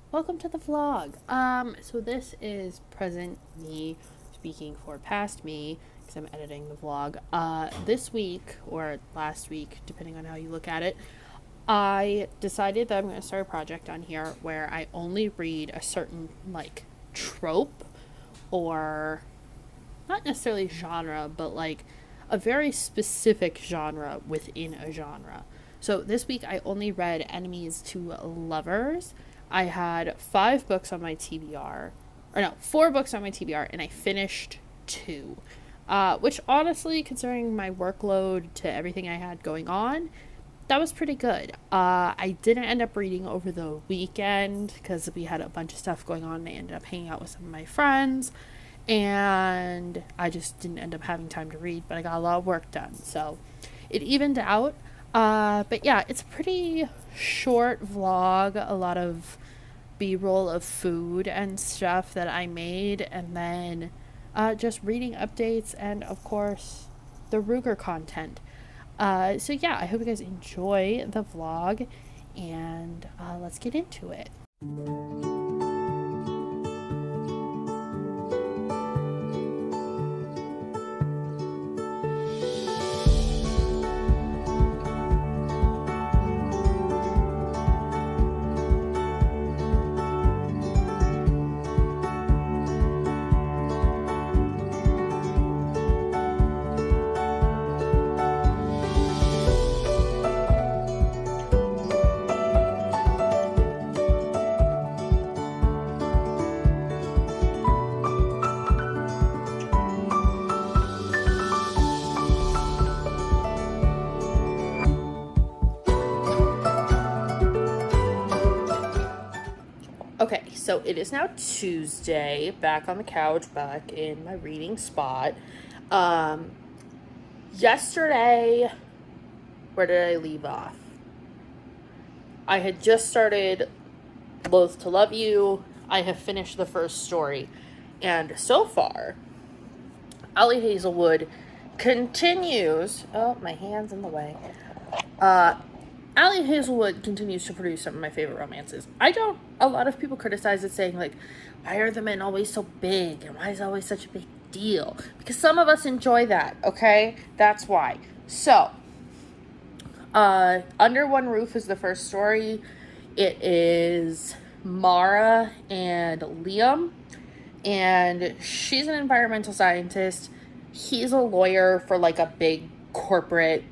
Welcome to the vlog. So this is present me speaking for past me because I'm editing the vlog. This week or last week, depending on how you look at it, I decided that I'm going to start a project on here where I only read a certain trope or not necessarily genre, but like a very specific genre within a genre. So this week I only read Enemies to Lovers. I had 5 books on my TBR, or no, 4 books on my TBR, and I finished 2. Which honestly, considering my workload to everything I had going on, that was pretty good. I didn't end up reading over the weekend because we had a bunch of stuff going on and I ended up hanging out with some of my friends. And I just didn't end up having time to read, but I got a lot of work done. So it evened out. But yeah, it's a pretty short vlog, a lot of b-roll of food and stuff that I made, and then just reading updates and of course the Ruger content. So yeah, I hope you guys enjoy the vlog, and let's get into it. Okay, so it is now Tuesday, back on the couch, back in my reading spot. Yesterday, where did I leave off? I had just started Loath To Love You. I have finished the first story. And so far, Allie Hazelwood continues... Oh, my hand's in the way. Allie Hazelwood continues to produce some of my favorite romances. A lot of people criticize it, saying, like, why are the men always so big? And why is it always such a big deal? Because some of us enjoy that, okay? That's why. So, Under One Roof is the first story. It is Mara and Liam. And she's an environmental scientist. He's a lawyer for, like, a big corporate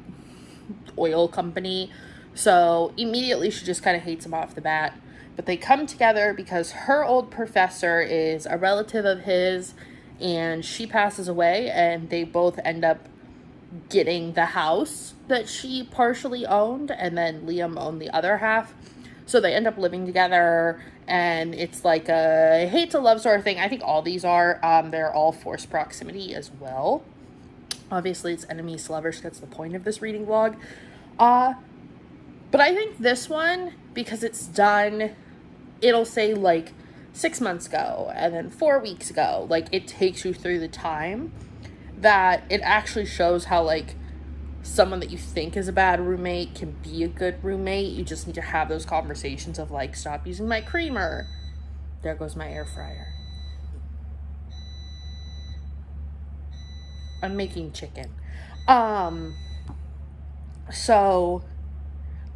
oil company. So immediately she just kind of hates him off the bat. But they come together because her old professor is a relative of his, and she passes away, and they both end up getting the house that she partially owned, and then Liam owned the other half. So they end up living together, and it's like a hate to love sort of thing. I think all these are. They're all forced proximity as well. Obviously, it's enemies to lovers. That's the point of this reading vlog. But I think this one, because it's done, it'll say like 6 months ago and then 4 weeks ago. Like, it takes you through the time that it actually shows how, like, someone that you think is a bad roommate can be a good roommate. You just need to have those conversations of, like, stop using my creamer. There goes my air fryer. I'm making chicken. So,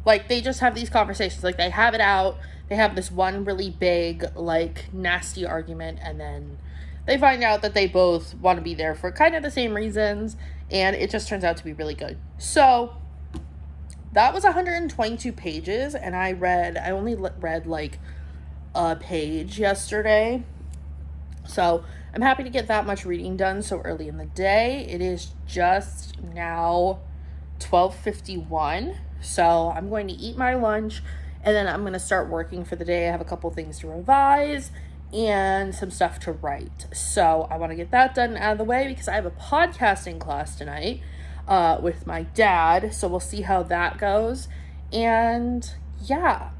like, they just have these conversations. Like, they have it out. They have this one really big, like, nasty argument. And then they find out that they both want to be there for kind of the same reasons. And it just turns out to be really good. So, that was 122 pages. And I only read, like, a page yesterday. So, I'm happy to get that much reading done so early in the day. It is just now 12:51. So I'm going to eat my lunch, and then I'm going to start working for the day. I have a couple things to revise and some stuff to write. So I want to get that done out of the way because I have a podcasting class tonight with my dad. So we'll see how that goes. And yeah.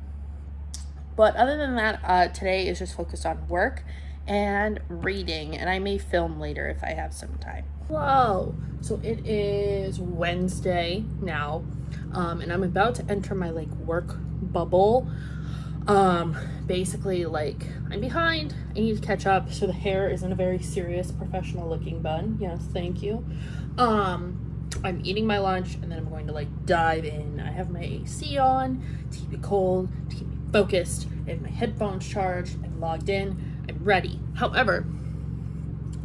But other than that, today is just focused on work and reading, and I may film later if I have some time. Hello. So it is Wednesday now, and I'm about to enter my, like, work bubble. Basically, like, I'm behind. I need to catch up. So the hair isn't a very serious, professional looking bun. Yes, thank you. I'm eating my lunch, and then I'm going to, like, dive in. I have my AC on to keep it cold, to keep me focused. I have my headphones charged. I'm logged in. I'm ready. However,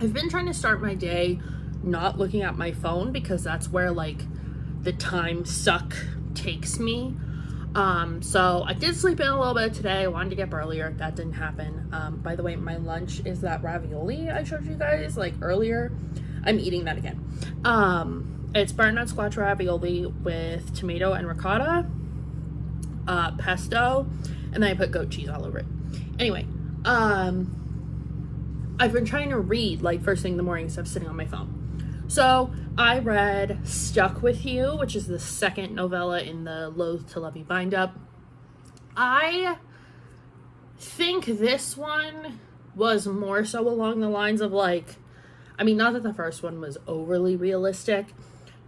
I've been trying to start my day not looking at my phone, because that's where, like, the time suck takes me. So I did sleep in a little bit today. I wanted to get up earlier. That didn't happen. By the way, my lunch is that ravioli I showed you guys, like, earlier. I'm eating that again. It's butternut squash ravioli with tomato and ricotta, pesto, and then I put goat cheese all over it. Anyway, I've been trying to read, like, first thing in the morning instead of sitting on my phone. So I read Stuck With You, which is the second novella in the Loath To Love You bind-up. I think this one was more so along the lines of, like, I mean, not that the first one was overly realistic,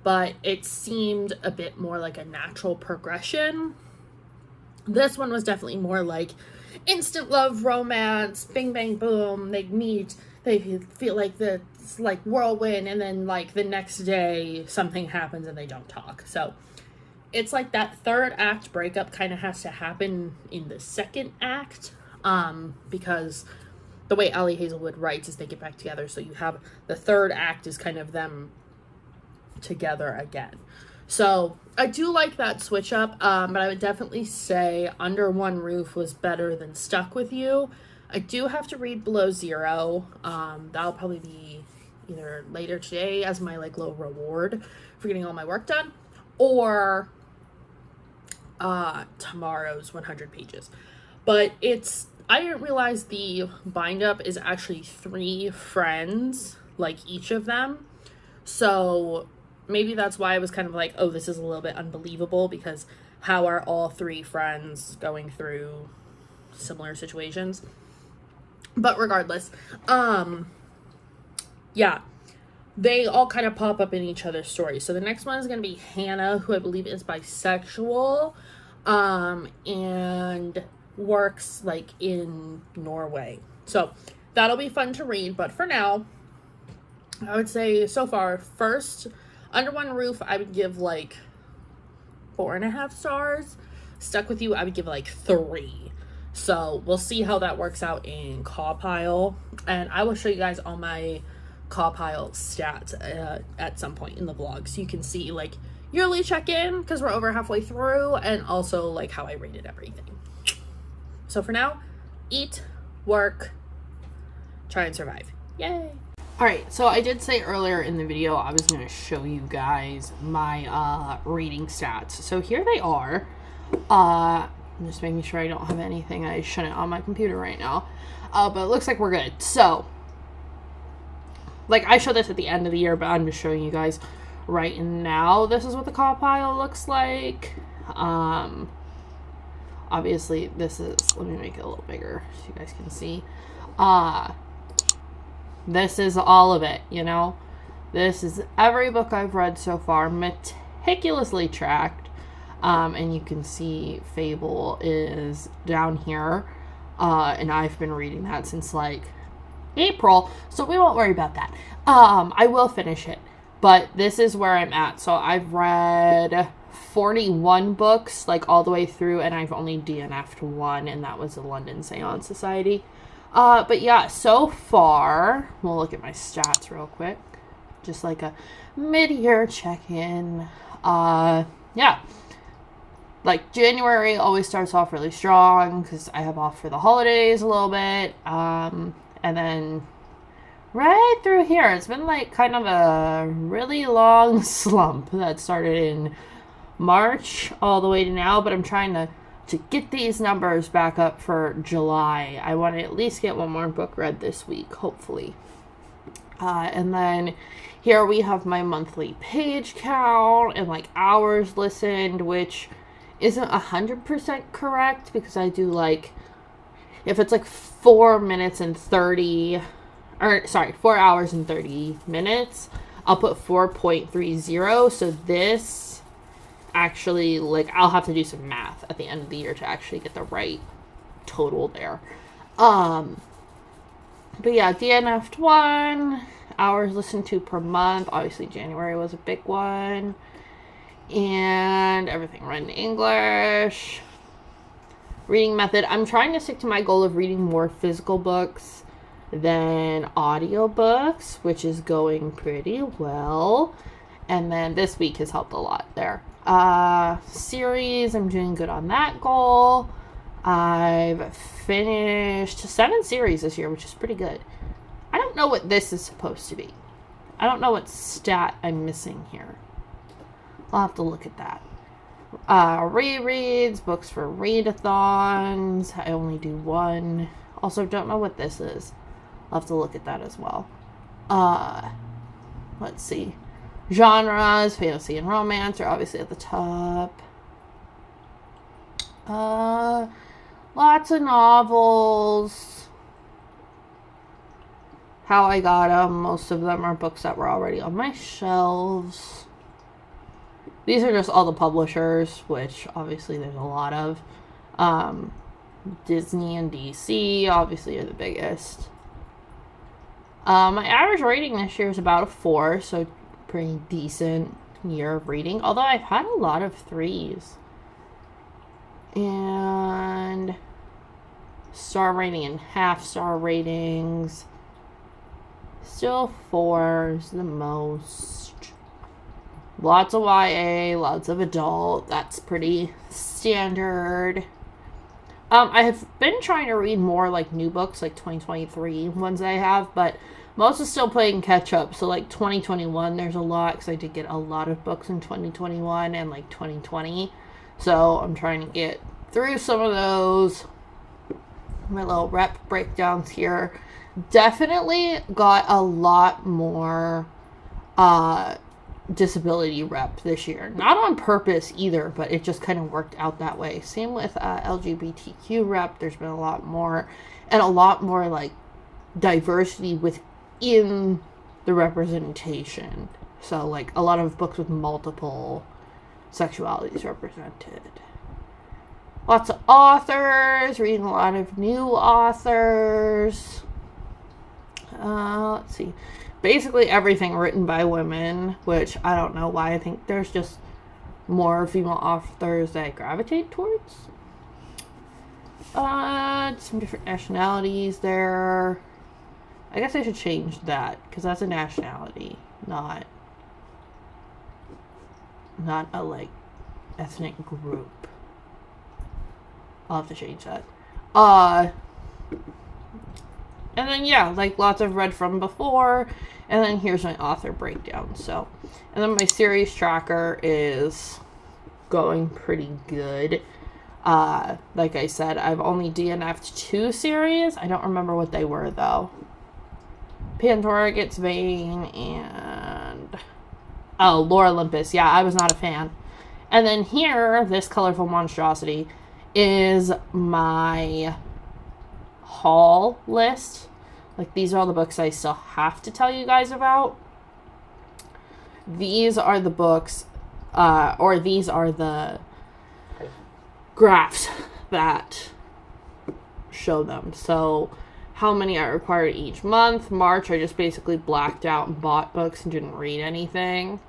but it seemed a bit more like a natural progression. This one was definitely more like instant love, romance, bing, bang, boom, they meet, they feel like it's like whirlwind, and then, like, the next day something happens and they don't talk. So it's like that third act breakup kind of has to happen in the second act, because the way Ali Hazelwood writes is they get back together, so you have the third act is kind of them together again. So I do like that switch up, but I would definitely say Under One Roof was better than Stuck With You. I do have to read Below Zero. That'll probably be either later today as my, like, little reward for getting all my work done, or tomorrow's 100 pages. But I didn't realize the bind-up is actually 3 friends, like, each of them. So maybe that's why I was kind of like, oh, this is a little bit unbelievable, because how are all 3 friends going through similar situations? But regardless, yeah, they all kind of pop up in each other's stories. So the next one is going to be Hannah, who I believe is bisexual, and works, like, in Norway. So that'll be fun to read. But for now, I would say so far, first, Under One Roof, I would give, like, 4.5 stars. Stuck With You, I would give, like, 3. So we'll see how that works out in Caw Pile. And I will show you guys all my Caw Pile stats at some point in the vlog, so you can see, like, yearly check-in, because we're over halfway through, and also, like, how I rated everything. So for now, eat, work, try and survive. Yay! Alright, so I did say earlier in the video I was going to show you guys my reading stats. So here they are. I'm just making sure I don't have anything I shouldn't on my computer right now. But it looks like we're good. So, like, I show this at the end of the year, but I'm just showing you guys right now. This is what the Caw Pile looks like. Obviously, this is, let me make it a little bigger so you guys can see. This is all of it, you know? This is every book I've read so far, meticulously tracked. And you can see Fable is down here. And I've been reading that since, like, April, so we won't worry about that. I will finish it, but this is where I'm at. So I've read 41 books, like, all the way through, and I've only DNF'd 1, and that was the London Seance Society. But yeah, so far, we'll look at my stats real quick. Just like a mid-year check-in. Yeah. Like, January always starts off really strong, because I have off for the holidays a little bit. And then right through here, it's been, like, kind of a really long slump that started in March all the way to now, but I'm trying to get these numbers back up for July. I want to at least get one more book read this week, hopefully. And then here we have my monthly page count and, like, hours listened, which isn't 100% correct, because I do, like, if it's like 4 hours and 30 minutes, I'll put 4.30. So this actually, like, I'll have to do some math at the end of the year to actually get the right total there. But yeah, DNF'd 1. Hours listened to per month. Obviously, January was a big one. And everything read in English. Reading method. I'm trying to stick to my goal of reading more physical books than audiobooks, which is going pretty well. And then this week has helped a lot there. Series, I'm doing good on that goal. I've finished 7 series this year, which is pretty good. I don't know what this is supposed to be. I don't know what stat I'm missing here. I'll have to look at that. Rereads, books for readathons. I only do 1. Also, don't know what this is. I'll have to look at that as well. Let's see. Genres, fantasy and romance are obviously at the top. Lots of novels. How I got them. Most of them are books that were already on my shelves. These are just all the publishers, which obviously there's a lot of. Disney and DC obviously are the biggest. My average rating this year is about a 4, so pretty decent year of reading. Although I've had a lot of 3s. And star rating and half-star ratings. Still 4s the most. Lots of YA, lots of adult. That's pretty standard. I have been trying to read more like new books, like 2023 ones I have, but most is still playing catch up. So like 2021, there's a lot because I did get a lot of books in 2021 and like 2020. So I'm trying to get through some of those. My little rep breakdowns here. Definitely got a lot more disability rep this year. Not on purpose either, but it just kind of worked out that way. Same with LGBTQ rep. There's been a lot more, and a lot more like diversity within the representation. So like a lot of books with multiple sexualities represented. Lots of authors, reading a lot of new authors. Let's see. Basically everything written by women, which I don't know why. I think there's just more female authors that I gravitate towards. Some different nationalities there. I guess I should change that, because that's a nationality, not a, like, ethnic group. I'll have to change that. And then, yeah, like, lots I've read from before. And then here's my author breakdown. So, and then my series tracker is going pretty good. Like I said, I've only DNF'd 2 series. I don't remember what they were, though. Pandora Gets Vain and... oh, Lore Olympus. Yeah, I was not a fan. And then here, this colorful monstrosity is my haul list. Like, these are all the books I still have to tell you guys about. These are the books, or these are the graphs that show them. So, how many I required each month. March, I just basically blacked out and bought books and didn't read anything.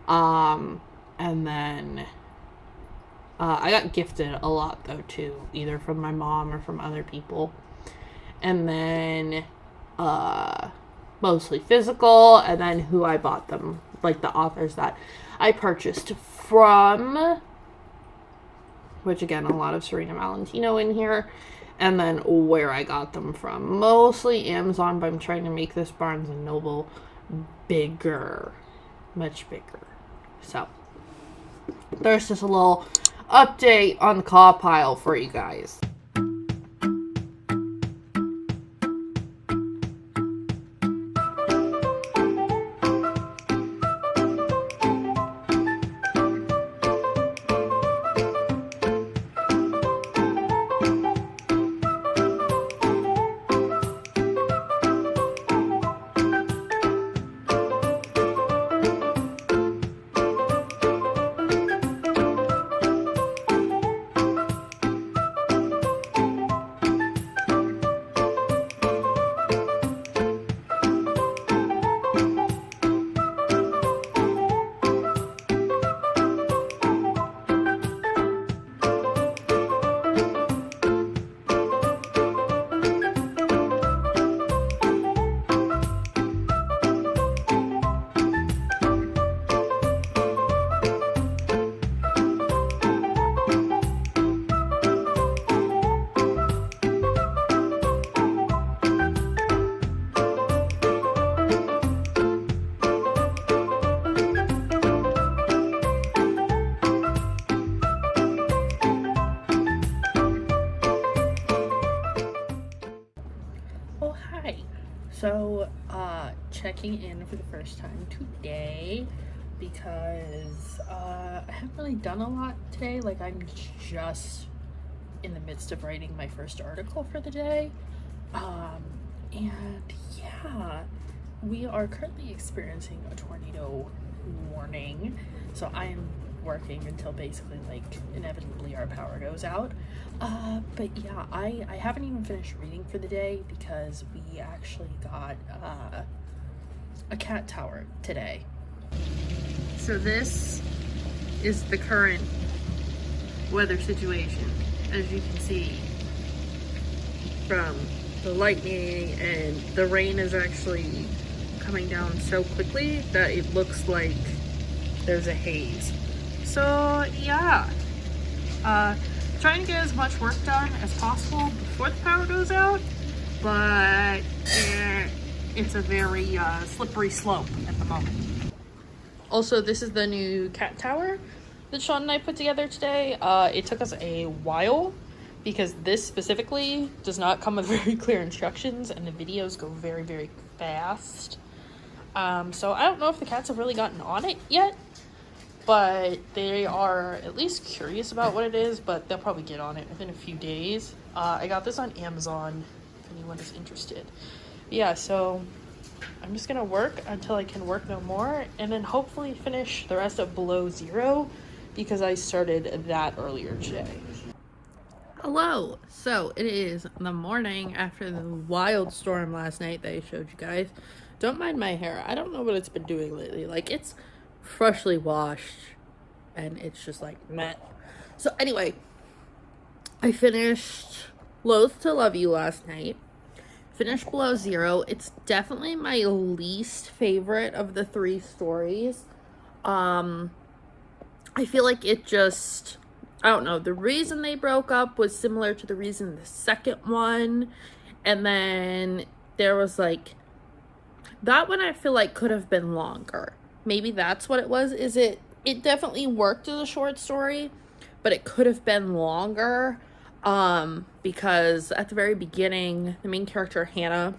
And then I got gifted a lot, though, too. Either from my mom or from other people. And then mostly physical, and then who I bought them, like the authors that I purchased from, which again, a lot of Serena Valentino in here, and then where I got them from. Mostly Amazon, but I'm trying to make this Barnes & Noble bigger, much bigger. So, there's just a little update on the claw pile for you guys. So, checking in for the first time today because I haven't really done a lot today. Like, I'm just in the midst of writing my first article for the day. And yeah, we are currently experiencing a tornado warning. So I am working until basically, like, inevitably our power goes out. But yeah, I haven't even finished reading for the day because we actually got a cat tower today. So this is the current weather situation, as you can see from the lightning, and the rain is actually coming down so quickly that it looks like there's a haze. So yeah, trying to get as much work done as possible before the power goes out, but it's a very slippery slope at the moment. Also, this is the new cat tower that Sean and I put together today. It took us a while because this specifically does not come with very clear instructions, and the videos go very, very fast. So I don't know if the cats have really gotten on it yet, but they are at least curious about what it is, but they'll probably get on it within a few days. I got this on Amazon, if anyone is interested. Yeah, so I'm just gonna work until I can work no more, and then hopefully finish the rest of Below Zero, because I started that earlier today. Hello! So, it is the morning after the wild storm last night that I showed you guys. Don't mind my hair. I don't know what it's been doing lately. Like, it's freshly washed, and it's just like, meh. So, anyway, I finished Loath To Love You last night. Finished Below Zero. It's definitely my least favorite of the three stories. I feel like it just, I don't know, the reason they broke up was similar to the reason the second one. And then there was like, that one I feel like could have been longer. Maybe that's what it was. It definitely worked as a short story, but it could have been longer. Because at the very beginning, the main character, Hannah,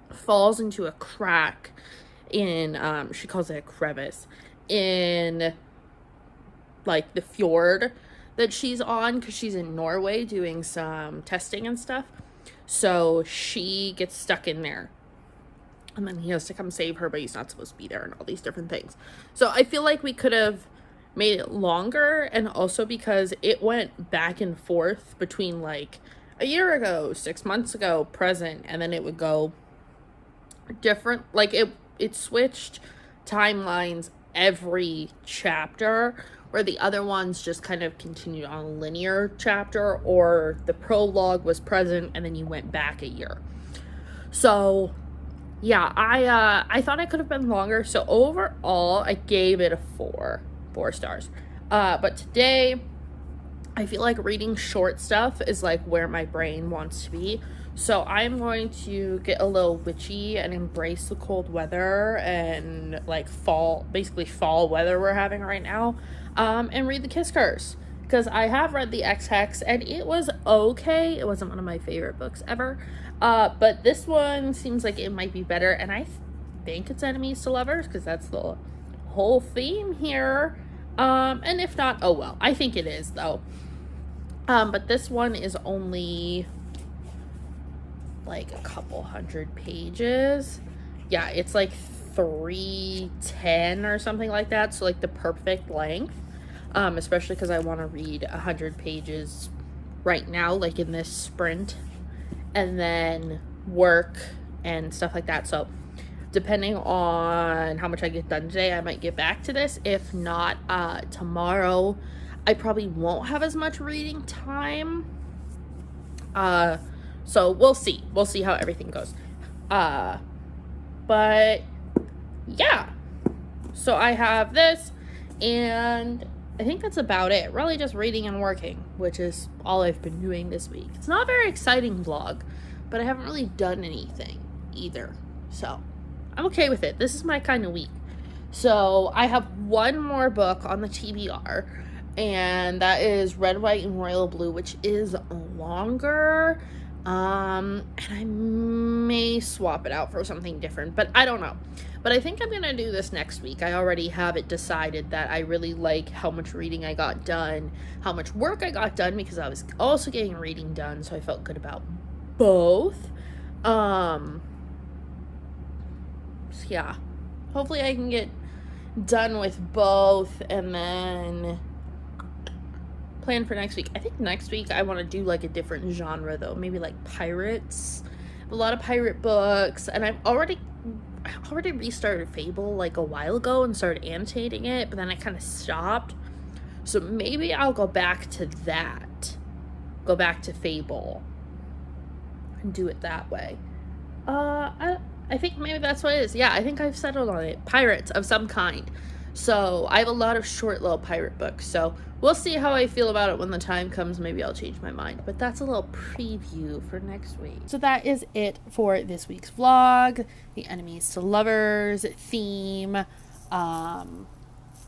falls into a crack in, she calls it a crevice, in, like, the fjord that she's on, because she's in Norway doing some testing and stuff. So she gets stuck in there. And then he has to come save her, but he's not supposed to be there, and all these different things. So I feel like we could have made it longer, and also because it went back and forth between like a year ago, 6 months ago, present, and then it would go different. Like it switched timelines every chapter, where the other ones just kind of continued on a linear chapter, or the prologue was present and then you went back a year. So yeah, I thought it could have been longer. So overall, I gave it a 4 stars. But today, I feel like reading short stuff is like where my brain wants to be. So I'm going to get a little witchy and embrace the cold weather and like basically fall weather we're having right now, and read The Kiss Curse. Because I have read The X-Hex and it was okay. It wasn't one of my favorite books ever. But this one seems like it might be better, and I think it's enemies to lovers, because that's the whole theme here. And if not, oh well. I think it is, though. But this one is only like a couple hundred pages. Yeah, it's like 310 or something like that, so like the perfect length. Especially because I want to read 100 pages right now, like in this sprint, and then work and stuff like that. So depending on how much I get done today, I might get back to this. If not, tomorrow I probably won't have as much reading time. So we'll see how everything goes. But yeah, so I have this, and I think that's about it. Really just reading and working, which is all I've been doing this week. It's not a very exciting vlog, but I haven't really done anything either. So I'm okay with it. This is my kind of week. So I have one more book on the TBR, and that is Red, White, and Royal Blue, which is longer. And I may may swap it out for something different, but I don't know. But I think I'm going to do this next week. I already have it decided that I really like how much reading I got done, how much work I got done, because I was also getting reading done, so I felt good about both. So yeah, hopefully I can get done with both and then plan for next week. I think next week I want to do like a different genre though, maybe like pirates. A lot of pirate books, and I already restarted Fable like a while ago and started annotating it, but then I kind of stopped. So maybe I'll go back to that. Go back to Fable and do it that way. I think maybe that's what it is. Yeah, I think I've settled on it. Pirates of some kind. So I have a lot of short little pirate books. So we'll see how I feel about it when the time comes. Maybe I'll change my mind. But that's a little preview for next week. So that is it for this week's vlog. The enemies to lovers theme. And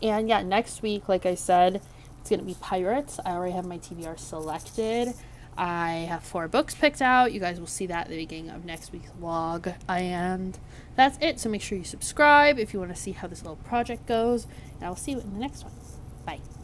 yeah, next week, like I said, it's going to be pirates. I already have my TBR selected. I have 4 books picked out. You guys will see that at the beginning of next week's vlog. And that's it. So make sure you subscribe if you want to see how this little project goes. And I will see you in the next one. Bye.